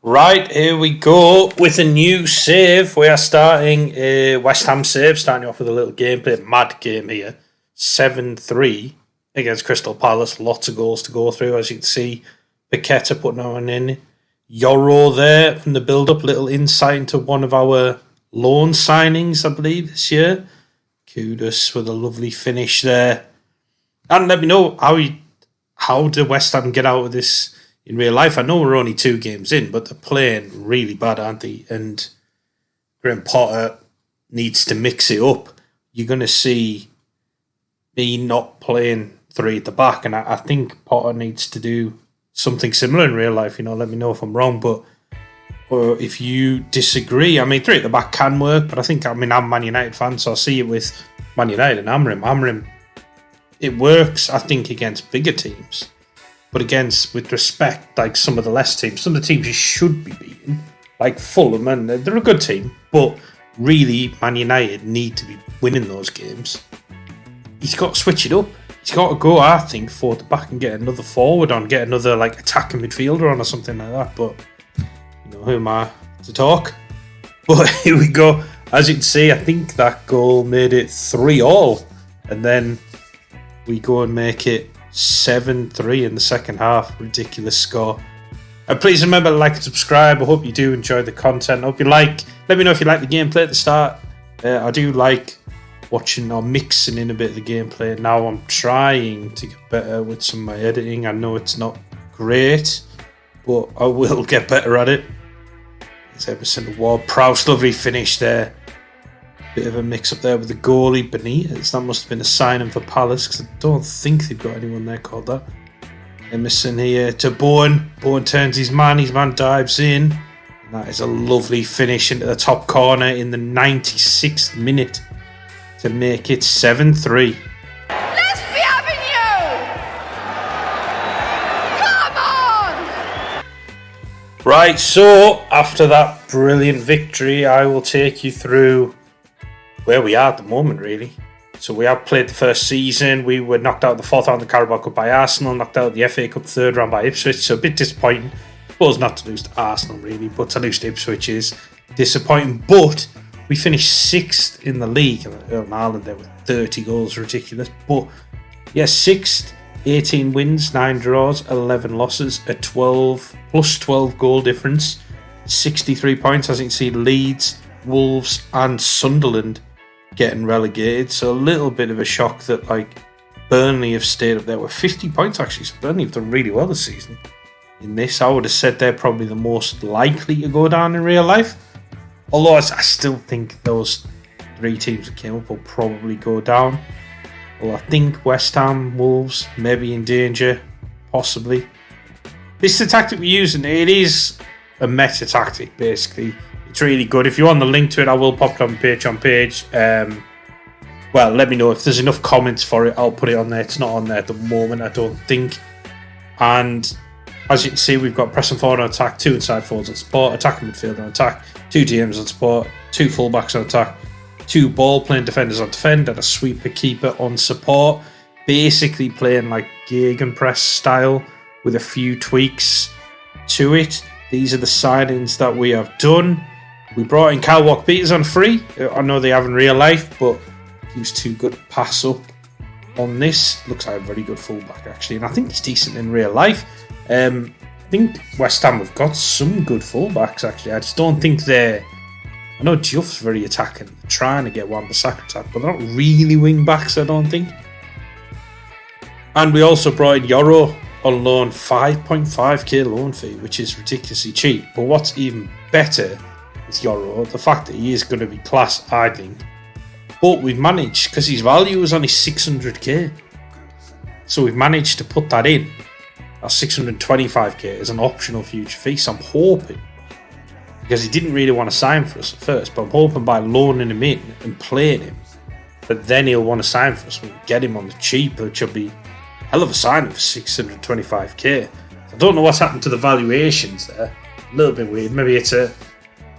Right, here we go with a new save. We are starting a West Ham save, starting off with a little gameplay, mad game here. 7-3 against Crystal Palace. Lots of goals to go through, as you can see. Paqueta putting on in. Yoro there from the build-up. Little insight into one of our loan signings, I believe, this year. Kudos with a lovely finish there. And let me know how did West Ham get out of this in real life. I know we're only 2 games in, but they're playing really bad, aren't they? And Graham Potter needs to mix it up. You're going to see me not playing 3 at the back, and I think Potter needs to do something similar in real life. Let me know if I'm wrong, but or if you disagree. 3 at the back can work, but I'm a Man United fan, so I see it with Man United and Amrim. It works, I think, against bigger teams. But against, with respect, like some of the less teams, some of the teams you should be beating, like Fulham, and they're a good team, but really, Man United need to be winning those games. He's got to switch it up. He's got to go, I think, forward to back and get another forward on, get another attacking midfielder on or something like that. But, who am I to talk? But here we go. As you can see, I think that goal made it 3-3. And then we go and make it 7-3 in the second half. Ridiculous score. Please remember to like and subscribe. I hope you do enjoy the content. I hope you like. Let me know if you like the gameplay at the start. I do like watching or mixing in a bit of the gameplay. Now I'm trying to get better with some of my editing. I know it's not great, but I will get better at it. There's Emerson Award. Prowse, lovely finish there. Bit of a mix-up there with the goalie, Benitez. That must have been a signing for Palace, because I don't think they've got anyone there called that. Emerson here to Bowen. Bowen turns his man dives in. And that is a lovely finish into the top corner in the 96th minute to make it 7-3. Let's be having you! Come on! Right, so after that brilliant victory, I will take you through where we are at the moment, really. So we have played the first season. We were knocked out of the 4th round of the Carabao Cup by Arsenal, knocked out of the FA Cup 3rd round by Ipswich, so a bit disappointing. I suppose not to lose to Arsenal, really, but to lose to Ipswich is disappointing. But we finished 6th in the league. In Ireland there with 30 goals, ridiculous. But yeah, 6th, 18 wins, 9 draws, 11 losses, a 12 goal difference, 63 points. As you can see, Leeds, Wolves and Sunderland getting relegated, so a little bit of a shock that Burnley have stayed up there with 50 points actually. So Burnley have done really well this season. In this, I would have said they're probably the most likely to go down in real life. Although I still think those 3 teams that came up will probably go down. Well, I think West Ham, Wolves, maybe in danger, possibly. This is the tactic we're using. It is a meta tactic, basically. It's really good. If you want the link to it, I will pop it on the Patreon page. Well, let me know if there's enough comments for it. I'll put it on there. It's not on there at the moment, I don't think. And as you can see, we've got pressing forward on attack, 2 inside forwards on support, attacking midfield on attack, 2 DMs on support, 2 fullbacks on attack, 2 ball-playing defenders on defend, and a sweeper keeper on support. Basically playing like gegenpress style with a few tweaks to it. These are the signings that we have done. We brought in Kyle Walker-Peters on free. I know they have in real life, but he was too good to pass up on this. Looks like a very good fullback, actually. And I think he's decent in real life. I think West Ham have got some good fullbacks, actually. I just don't think they're... I know Juff's very attacking. They're trying to get Wan-Bissaka attack, but they're not really wing-backs, I don't think. And we also brought in Yoro on loan, 5.5k loan fee, which is ridiculously cheap. But what's even better with Yoro, the fact that he is going to be class, I think. But we've managed, because his value is only 600k. So we've managed to put that in. Our 625k as an optional future fee. So I'm hoping, because he didn't really want to sign for us at first, but I'm hoping by loaning him in and playing him, that then he'll want to sign for us. We can get him on the cheap, which will be a hell of a signing for 625k. I don't know what's happened to the valuations there. A little bit weird. Maybe it's a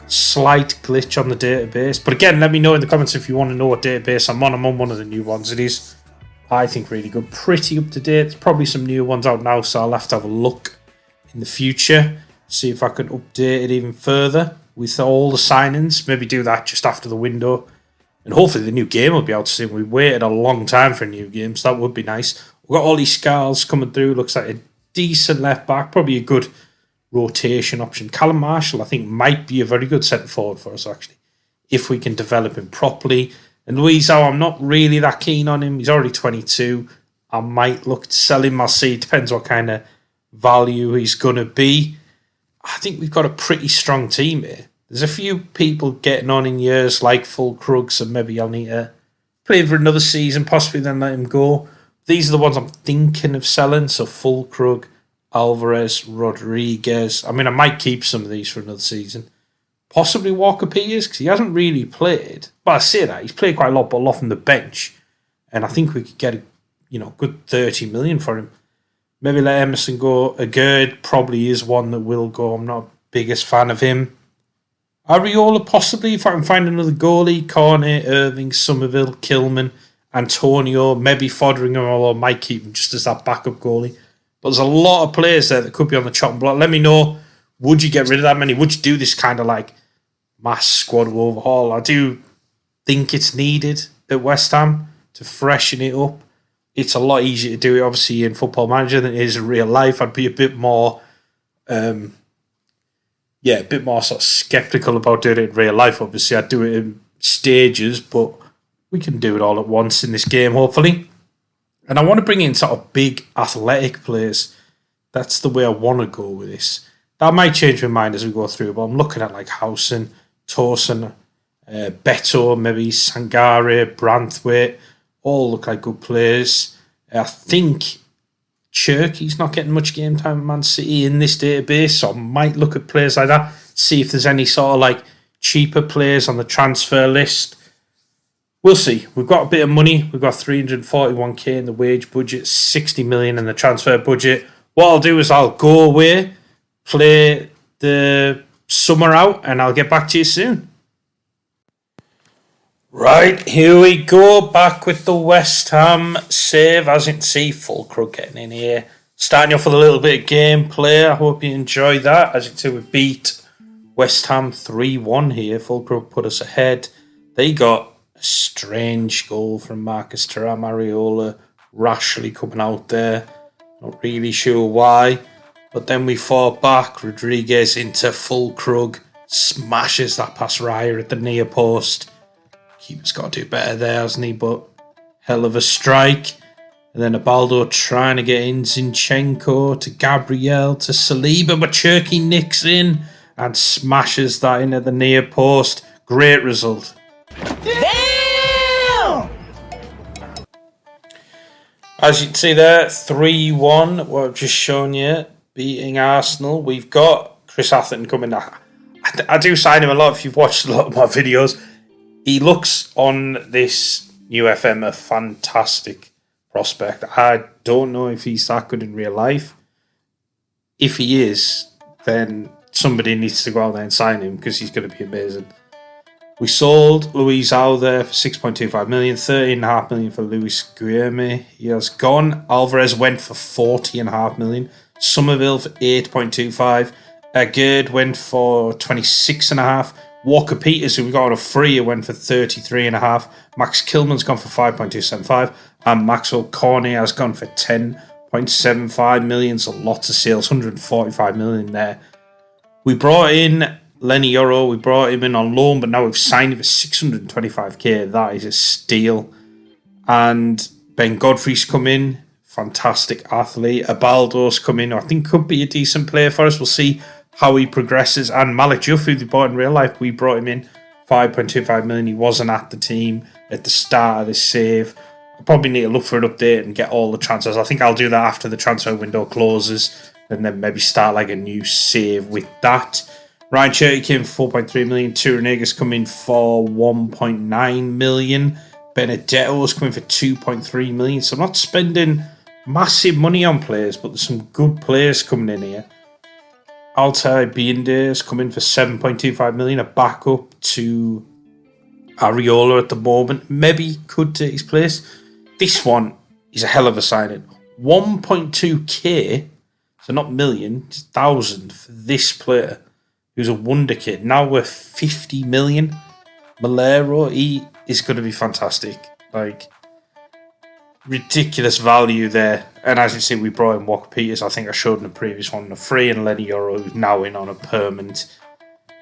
slight glitch on the database. But again, let me know in the comments if you want to know what database I'm on. I'm on one of the new ones. It is, I think, really good. Pretty up to date. There's probably some new ones out now, so I'll have to have a look in the future. See if I can update it even further with all the signings. Maybe do that just after the window. And hopefully the new game will be out soon. We waited a long time for a new game, so that would be nice. We've got Ollie Scarles coming through. Looks like a decent left back. Probably a good rotation option. Callum Marshall, I think, might be a very good centre forward for us, actually, if we can develop him properly. And Luizao, I'm not really that keen on him. He's already 22. I might look to sell him. I'll see. It depends what kind of value he's going to be. I think we've got a pretty strong team here. There's a few people getting on in years like Fulkrug, so maybe I'll need to play him for another season, possibly then let him go. These are the ones I'm thinking of selling. So Fulkrug, Alvarez, Rodriguez. I mean, I might keep some of these for another season. Possibly Walker Peters, because he hasn't really played. But I say that, he's played quite a lot, but a lot from the bench. And I think we could get a good 30 million for him. Maybe let Emerson go. Agerd probably is one that will go. I'm not the biggest fan of him. Areola, possibly, if I can find another goalie. Cornet, Irving, Somerville, Kilman, Antonio, maybe Foderingham, or might keep him just as that backup goalie. But there's a lot of players there that could be on the chopping block. Let me know, would you get rid of that many? Would you do this kind of like mass squad overhaul? I do think it's needed at West Ham to freshen it up. It's a lot easier to do it, obviously, in Football Manager than it is in real life. I'd be a bit more... a bit more sort of sceptical about doing it in real life. Obviously, I'd do it in stages, but we can do it all at once in this game, hopefully. And I want to bring in sort of big athletic players. That's the way I want to go with this. That might change my mind as we go through, but I'm looking at like Howson, Torsen, Beto, maybe Sangare, Branthwaite, all look like good players. I think Cherky's not getting much game time at Man City in this database, so I might look at players like that, see if there's any sort of like cheaper players on the transfer list. We'll see. We've got a bit of money. We've got 341k in the wage budget, 60 million in the transfer budget. What I'll do is I'll go away, play the summer out, and I'll get back to you soon. Right, here we go, back with the West Ham save. As you can see, Fulkrug getting in here. Starting off with a little bit of gameplay. I hope you enjoyed that. As you can see, we beat West Ham 3-1 here. Fulkrug put us ahead. They got a strange goal from Marcus Thuram, Areola, rashly coming out there. Not really sure why. But then we fought back. Rodriguez into Fulkrug. Smashes that past Raya at the near post. Keeper's got to do better there, hasn't he? But hell of a strike. And then Abaldo trying to get in. Zinchenko to Gabriel to Saliba. But Cherky nicks in and smashes that in at the near post. Great result. Damn! As you can see there, 3-1. What I've just shown you. Beating Arsenal. We've got Chris Atherton coming. I do sign him a lot if you've watched a lot of my videos. He looks on this new FM a fantastic prospect. I don't know if he's that good in real life. If he is, then somebody needs to go out there and sign him because he's going to be amazing. We sold Luizao there for 6.25 million, 13.5 million for Luis Guilherme. He has gone. Alvarez went for 40.5 million. Somerville for 8.25. Agerd went for 26.5. Walker Peters, who we got on a free, went for 33.5. Max Kilman's gone for 5.275. And Maxwell Cornet has gone for 10.75 million. So lots of sales, 145 million there. We brought in Lenny Yoro. We brought him in on loan, but now we've signed him for 625k. That is a steal. And Ben Godfrey's come in. Fantastic athlete. Abaldo's come in. I think could be a decent player for us. We'll see how he progresses. And Malik Juff, who they bought in real life, we brought him in 5.25 million. He wasn't at the team at the start of this save. I probably need to look for an update and get all the transfers. I think I'll do that after the transfer window closes and then maybe start like a new save with that. Ryan Cherky came for 4.3 million. Turunega's come in for 1.9 million. Benedetto's coming for 2.3 million. So I'm not spending massive money on players, but there's some good players coming in here. Altay Biende's coming for 7.25 million, a backup to Areola at the moment. Maybe could take his place. This one is a hell of a signing. 1.2k. So not million, just 1,000 for this player who's a wonder kid. Now we're 50 million. Malero, he is going to be fantastic. Like, ridiculous value there. And as you see, we brought in Walker Peters. I think I showed in the previous one, a free, and Lenny Yoro, who's now in on a permanent.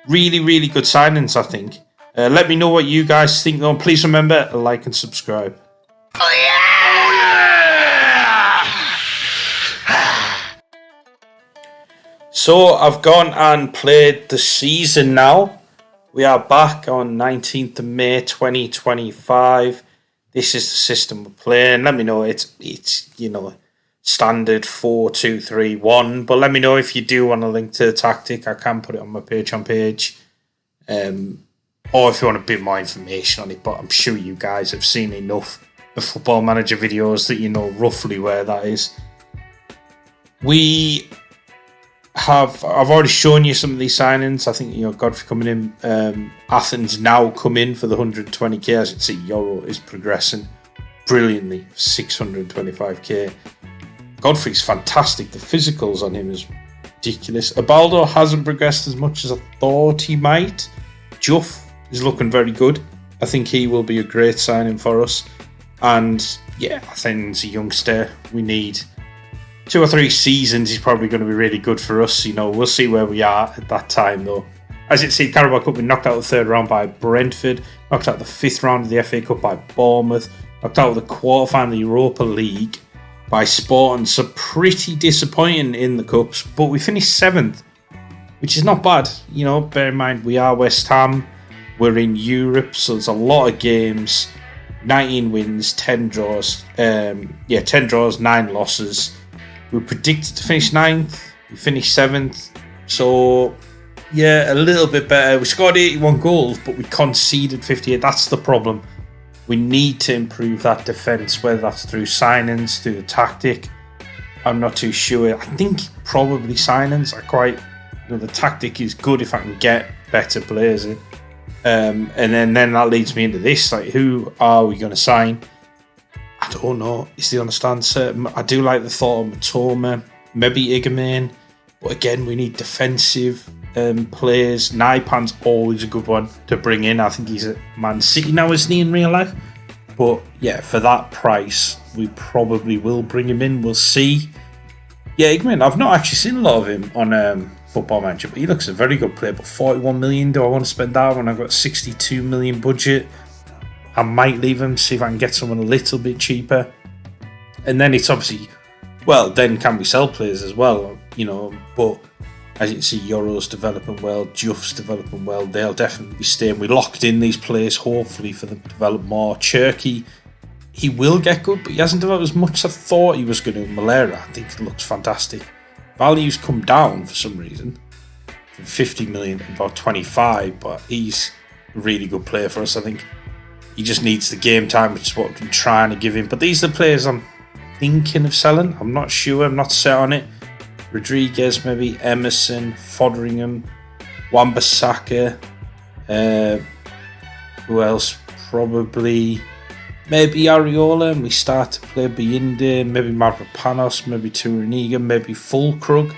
Really, really good signings, I think. Let me know what you guys think, though. Please remember to like and subscribe. Oh, yeah! So I've gone and played the season now. We are back on 19th of May 2025. This is the system we're playing. Let me know it's standard 4-2-3-1. But let me know if you do want a link to the tactic. I can put it on my Patreon page. Or if you want a bit more information on it. But I'm sure you guys have seen enough of Football Manager videos that you know roughly where that is. I've already shown you some of these signings. I think Godfrey coming in, Athens now come in for the 120k. As you can see, Yoro is progressing brilliantly, 625k. Godfrey's fantastic. The physicals on him is ridiculous. Ubaldo hasn't progressed as much as I thought he might. Juff is looking very good. I think he will be a great signing for us. And yeah, I think he's a youngster. We need 2 or 3 seasons. He's probably going to be really good for us. We'll see where we are at that time, though. As you can see, Carabao Cup, we knocked out the 3rd round by Brentford, knocked out the 5th round of the FA Cup by Bournemouth, knocked out the quarter-final of the Europa League by Sporting. So pretty disappointing in the Cups, but we finished 7th, which is not bad. Bear in mind, we are West Ham, we're in Europe, so there's a lot of games. 19 wins, 10 draws. 10 draws, 9 losses. We predicted to finish 9th. We finished 7th. So, yeah, a little bit better. We scored 81 goals, but we conceded 58. That's the problem. We need to improve that defence, whether that's through signings, through the tactic. I'm not too sure. I think probably signings are quite... the tactic is good if I can get better players in. And then that leads me into this. Like, who are we going to sign? I don't know. Is the honest answer? I do like the thought of Matoma, maybe Igaman, but again, we need defensive players. Naipan's always a good one to bring in. I think he's at Man City now, isn't he, in real life? But yeah, for that price, we probably will bring him in. We'll see. Yeah, Igaman, I've not actually seen a lot of him on Football Manager, but he looks a very good player. But 41 million, do I want to spend that when I've got 62 million budget? I might leave him, see if I can get someone a little bit cheaper. And then it's obviously, well, then can we sell players as well, but as you can see, Yoro's developing well, Juff's developing well, they'll definitely be staying. We locked in these players, hopefully, for them to develop more. Cherky, he will get good, but he hasn't developed as much as I thought he was going to. Malera, I think it looks fantastic. Value's come down for some reason, from 50 million to about 25, but he's a really good player for us, I think. He just needs the game time, which is what we've been trying to give him. But these are the players I'm thinking of selling. I'm not sure. I'm not set on it. Rodriguez, maybe. Emerson, Foderingham, Wan-Bissaka. Who else? Probably maybe Areola. And we start to play Beyinde. Maybe Mavropanos. Maybe Turaniga. Maybe Fulkrug.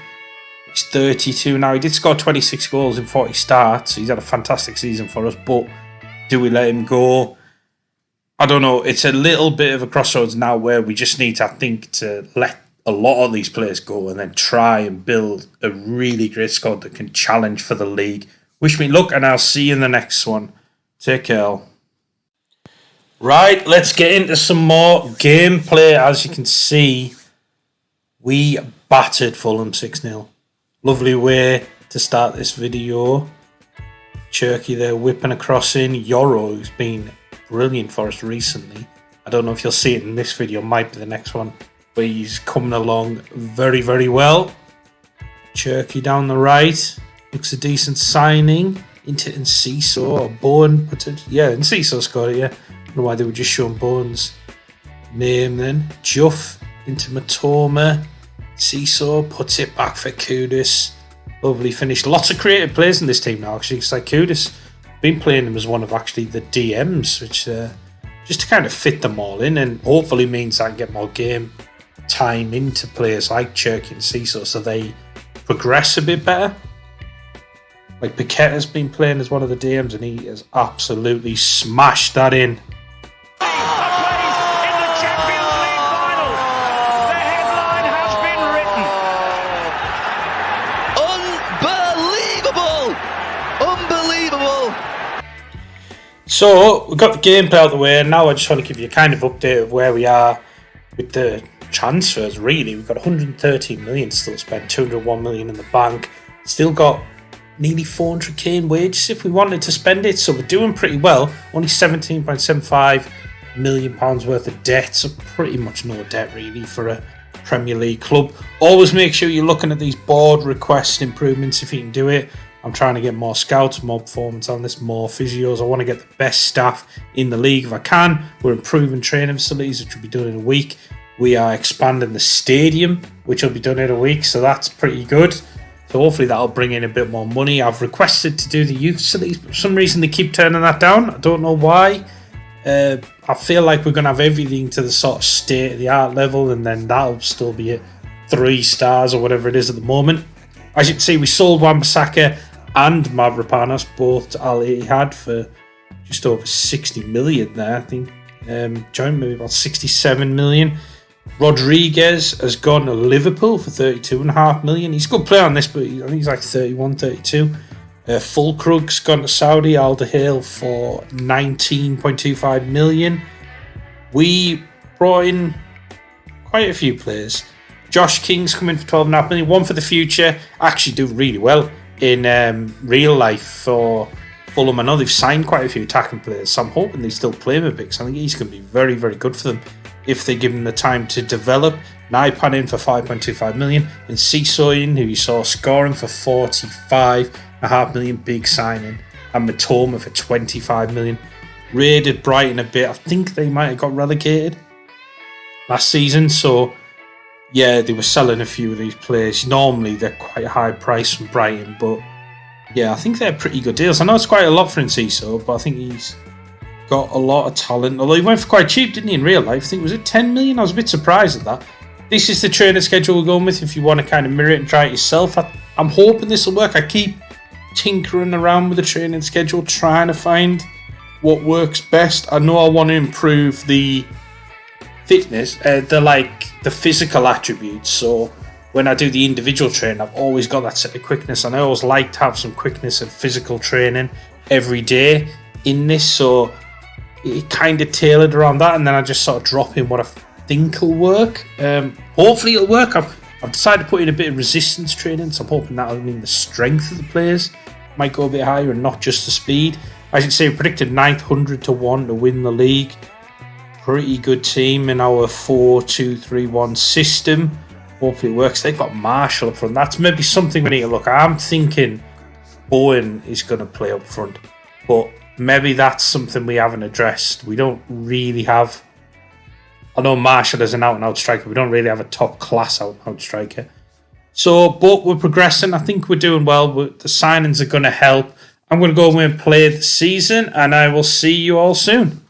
He's 32 now. He did score 26 goals in 40 starts. He's had a fantastic season for us. But do we let him go? I don't know. It's a little bit of a crossroads now where we just need to, I think, to let a lot of these players go and then try and build a really great squad that can challenge for the league. Wish me luck, and I'll see you in the next one. Take care. Right, let's get into some more gameplay. As you can see, we battered Fulham 6-0. Lovely way to start this video. Cherky there whipping across in. Yoro, who's been brilliant for us recently. I don't know if you'll see it in this video, might be the next one, but he's coming along very, very well. Cherky down the right. Looks a decent signing. Into Enciso or Bowen, potentially. Yeah, Enciso scored it, yeah. I don't know why they were just showing Bowen's name then. Juff into Matoma. Enciso puts it back for Kudus. Lovely finish. Lots of creative players in this team now, actually. It's like Kudus. Been playing him as one of actually the DMs, which just to kind of fit them all in, and hopefully means I can get more game time into players like Cherky and Cecil so they progress a bit better. Like Paquette has been playing as one of the DMs and he has absolutely smashed that in. So, we've got the gameplay out of the way, and now I just want to give you a kind of update of where we are with the transfers, really. We've got 113 million still spent, 201 million in the bank. Still got nearly 400k in wages if we wanted to spend it, so we're doing pretty well. Only 17.75 million pounds worth of debt, so pretty much no debt, really, for a Premier League club. Always make sure you're looking at these board request improvements if you can do it. I'm trying to get more scouts, more performance on this, more physios. I want to get the best staff in the league if I can. We're improving training facilities, which will be done in a week. We are expanding the stadium, which will be done in a week, so that's pretty good. So hopefully that'll bring in a bit more money. I've requested to do the youth facilities, but for some reason they keep turning that down. I don't know why. I feel like we're going to have everything to the sort of state-of-the-art level, and then that'll still be at 3 stars or whatever it is at the moment. As you can see, we sold Wan-Bissaka and Mavropanos, both to Al Ittihad for just over 60 million there, I think. Joint maybe about 67 million. Rodriguez has gone to Liverpool for 32.5 million. He's a good player on this, but I think he's like 31, 32. Fulkrug's gone to Saudi, Al Dahil for 19.25 million. We brought in quite a few players. Josh King's come in for 12.5 million. One for the future. Actually do really well in real life for Fulham. I know they've signed quite a few attacking players, so I'm hoping they still play him a bit, because I think he's going to be very, very good for them if they give him the time to develop. Naipan in for 5.25 million, and Sisoyin, who you saw scoring for 45.5 million, big signing, and Matoma for 25 million. Raided Brighton a bit. I think they might have got relegated last season, so yeah, they were selling a few of these players. Normally they're quite high price from Brighton, but yeah, I think they're pretty good deals. I know it's quite a lot for Enciso, but I think he's got a lot of talent. Although he went for quite cheap, didn't he, in real life? I think, was it 10 million? I was a bit surprised at that. This is the training schedule we're going with if you want to kind of mirror it and try it yourself. I'm hoping this will work. I keep tinkering around with the training schedule, trying to find what works best. I know I want to improve the fitness, the physical attributes. So when I do the individual training, I've always got that set of quickness, and I always like to have some quickness and physical training every day in this. So it kind of tailored around that, and then I just sort of drop in what I think will work. Hopefully it'll work. I've decided to put in a bit of resistance training, so I'm hoping that'll mean the strength of the players might go a bit higher and not just the speed. As you can see, we predicted 900 to 1 to win the league. Pretty good team in our 4-2-3-1 system. Hopefully it works. They've got Marshall up front. That's maybe something we need to look at. I'm thinking Bowen is going to play up front, but maybe that's something we haven't addressed. We don't really have... I know Marshall is an out-and-out striker. We don't really have a top-class out-and-out striker. So, but we're progressing. I think we're doing well. The signings are going to help. I'm going to go away and play the season, and I will see you all soon.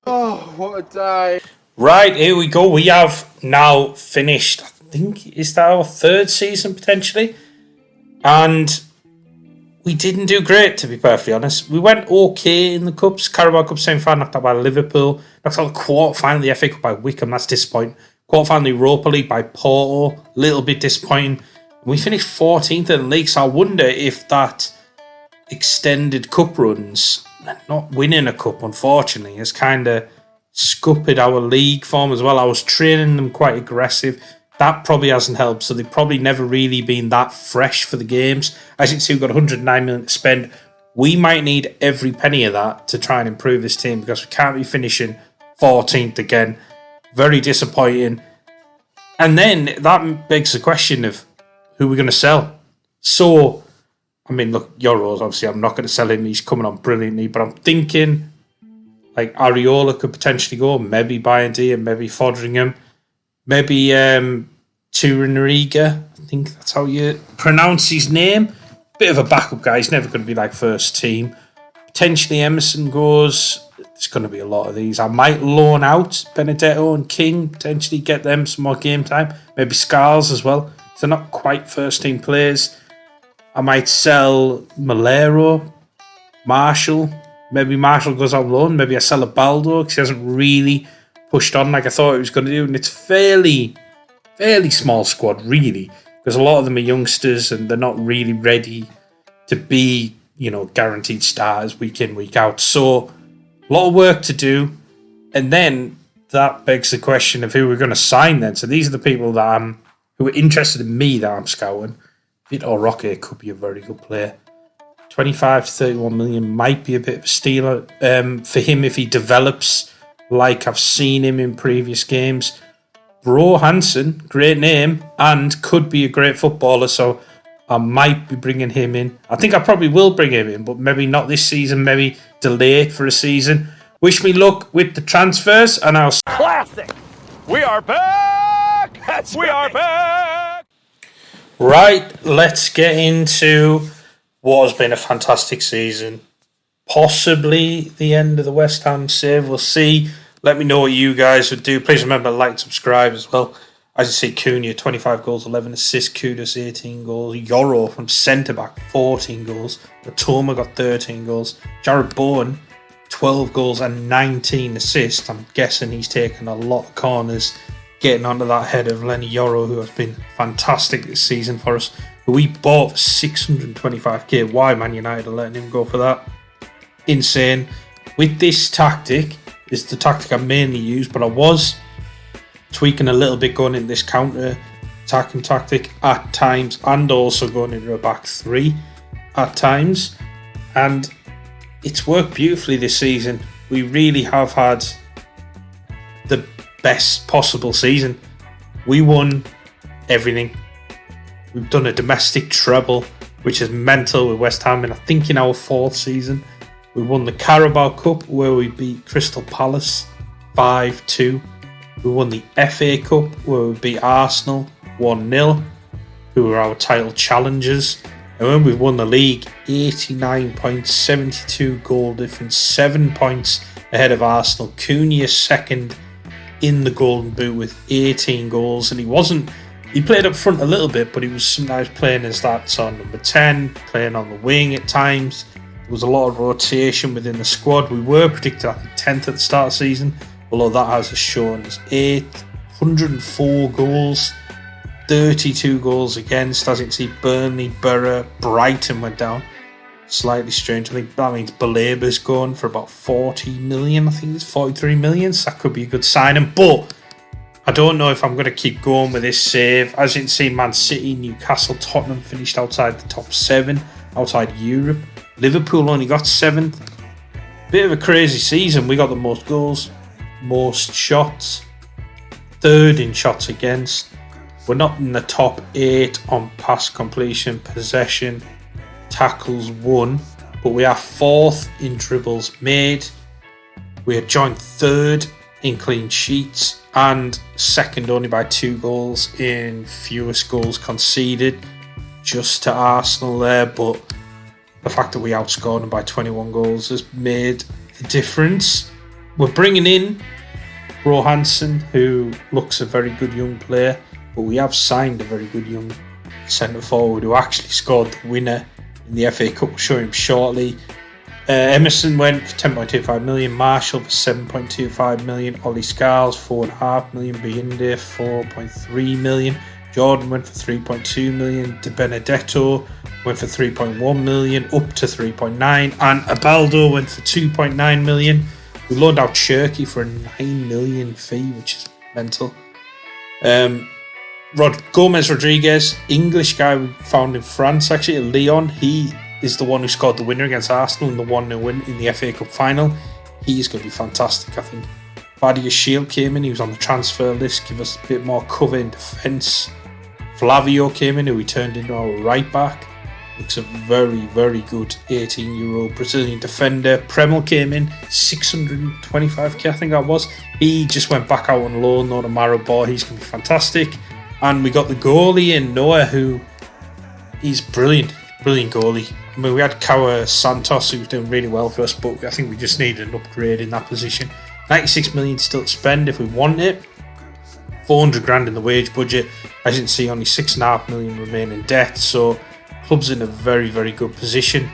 Oh, what a day. Right, here we go. We have now finished, I think, is that our 3rd season potentially? And we didn't do great, to be perfectly honest. We went okay in the Cups. Carabao Cup semi-final, knocked out by Liverpool. Knocked out the quarter-final of the FA Cup by Wickham. That's disappointing. Quarter-final Europa League by Porto. A little bit disappointing. We finished 14th in the league, so I wonder if that extended cup runs, not winning a cup, unfortunately, has kind of scuppered our league form as well. I was training them quite aggressive. That probably hasn't helped, so they've probably never really been that fresh for the games. As you can see, we've got 109 million to spend. We might need every penny of that to try and improve this team, because we can't be finishing 14th again. Very disappointing. And then that begs the question of who we're going to sell. So, I mean, look, Euros, obviously, I'm not going to sell him. He's coming on brilliantly, but I'm thinking like Areola could potentially go, maybe Bayandi and maybe Fodringham, maybe Turinariga. I think that's how you pronounce his name. Bit of a backup guy. He's never going to be like first team. Potentially Emerson goes. there's going to be a lot of these. I might loan out Benedetto and King, potentially get them some more game time. Maybe Scarles as well. They're not quite first team players. I might sell Malero, Marshall. Maybe Marshall goes on loan. Maybe I sell a Baldo because he hasn't really pushed on like I thought he was going to do. And it's fairly small squad, really, because a lot of them are youngsters and they're not really ready to be, guaranteed starters week in, week out. So a lot of work to do. And then that begs the question of who we're going to sign then. So these are the people who are interested in me that I'm scouting. Vitor Roque could be a very good player. 25 to 31 million might be a bit of a steal for him if he develops like I've seen him in previous games. Bro Hansen, great name, and could be a great footballer, so I might be bringing him in. I think I probably will bring him in, but maybe not this season, maybe delay it for a season. Wish me luck with the transfers, and I'll... Classic! We are back! We are back! Right, let's get into what has been a fantastic season. Possibly the end of the West Ham save, we'll see. Let me know what you guys would do. Please remember to like and subscribe as well. As you see, Cunha, 25 goals, 11 assists. Kudus, 18 goals. Yoro from centre-back, 14 goals. Matoma got 13 goals. Jared Bowen, 12 goals and 19 assists. I'm guessing he's taken a lot of corners, getting onto that head of Lenny Yoro, who has been fantastic this season for us, who we bought for 625k. Why Man United are letting him go for that? Insane. With this tactic... is the tactic I mainly use, but I was tweaking a little bit going in this counter attacking tactic at times and also going into a back three at times, and it's worked beautifully this season. We really have had the best possible season. We won everything. We've done a domestic treble, which is mental with West Ham, and I think in our fourth season. We won the Carabao Cup where we beat Crystal Palace 5-2. We won the FA Cup where we beat Arsenal 1-0, who were our title challengers. And when we won the league, 89 points, 72 goal difference, 7 points ahead of Arsenal. Cunha second in the Golden Boot with 18 goals. And he played up front a little bit, but he was sometimes playing as that on number 10, playing on the wing at times. There was a lot of rotation within the squad. We were predicted, I think, 10th at the start of the season, although that has shown us 8th, 104 goals, 32 goals against. As you can see, Burnley, Borough, Brighton went down. Slightly strange. I think that means Balaba's going for about 40 million. I think it's 43 million, so that could be a good signing. But I don't know if I'm going to keep going with this save. As you can see, Man City, Newcastle, Tottenham finished outside the top 7, outside Europe. Liverpool only got 7th. Bit of a crazy season. We got the most goals, most shots, 3rd in shots against. We're not in the top 8 on pass completion, possession, tackles won, but we are 4th in dribbles made. We are joint 3rd in clean sheets and 2nd only by 2 goals in fewest goals conceded, just to Arsenal there, but the fact that we outscored them by 21 goals has made the difference. We're bringing in Bro Hansen, who looks a very good young player, but we have signed a very good young centre forward who actually scored the winner in the FA Cup. We'll show him shortly. Emerson went for 10.25 million, Marshall for 7.25 million, Ollie Scarles 4.5 million, Binde 4.3 million, Jordan went for 3.2 million, De Benedetto went for 3.1 million, up to 3.9, and Abaldo went for 2.9 million. We loaned out Cherky for a 9 million fee, which is mental. Gomez Rodriguez, English guy we found in France, actually, at Lyon. He is the one who scored the winner against Arsenal in the 1-0 win in the FA Cup final. He's going to be fantastic, I think. Badia Shield came in, he was on the transfer list, give us a bit more cover in defence. Flavio came in, who we turned into our right back. Looks a very, very good 18-year-old Brazilian defender. Premel came in, 625k, I think that was. He just went back out on loan, though, to Maribor. He's going to be fantastic. And we got the goalie in Noah, who he's brilliant. Brilliant goalie. I mean, we had Kawa Santos, who was doing really well for us, but I think we just needed an upgrade in that position. 96 million still to spend if we want it. 400 grand in the wage budget. As you can see, only 6.5 million remain in debt, so club's in a very, very good position.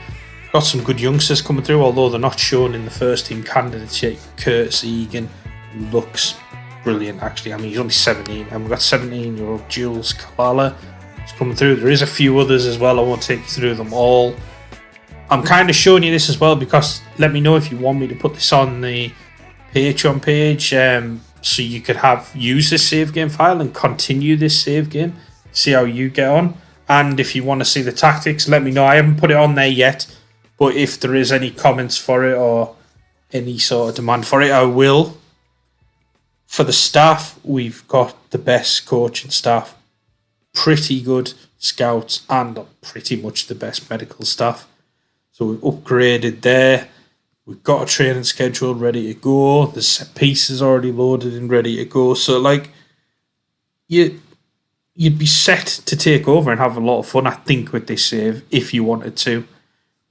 Got some good youngsters coming through, although they're not shown in the first team candidates yet. Curtis Egan looks brilliant, actually. I mean, he's only 17, and we've got 17-year-old Jules Kalala who's coming through. There is a few others as well. I won't take you through them all. I'm kind of showing you this as well because let me know if you want me to put this on the Patreon page, so you could use this save game file and continue this save game, see how you get on. And if you want to see the tactics, let me know. I haven't put it on there yet, but if there is any comments for it or any sort of demand for it, I will. For the staff, we've got the best coaching staff, pretty good scouts, and pretty much the best medical staff. So we've upgraded there. We've got a training schedule ready to go. The set pieces already loaded and ready to go. So, like, you'd be set to take over and have a lot of fun, I think, with this save, if you wanted to.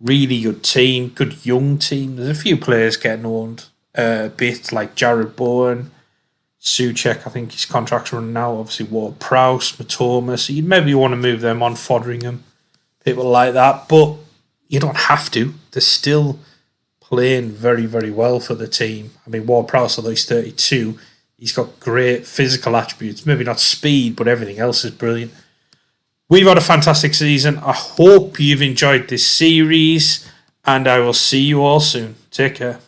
Really good team, good young team. There's a few players getting owned a bit, like Jared Bowen, Suchek, I think his contract's running out. Obviously, Ward Prowse, Matoma. So you'd maybe want to move them on, Foderingham, people like that. But you don't have to. They're still playing very, very well for the team. I mean, Ward Prowse, although he's 32, he's got great physical attributes. Maybe not speed, but everything else is brilliant. We've had a fantastic season. I hope you've enjoyed this series, and I will see you all soon. Take care.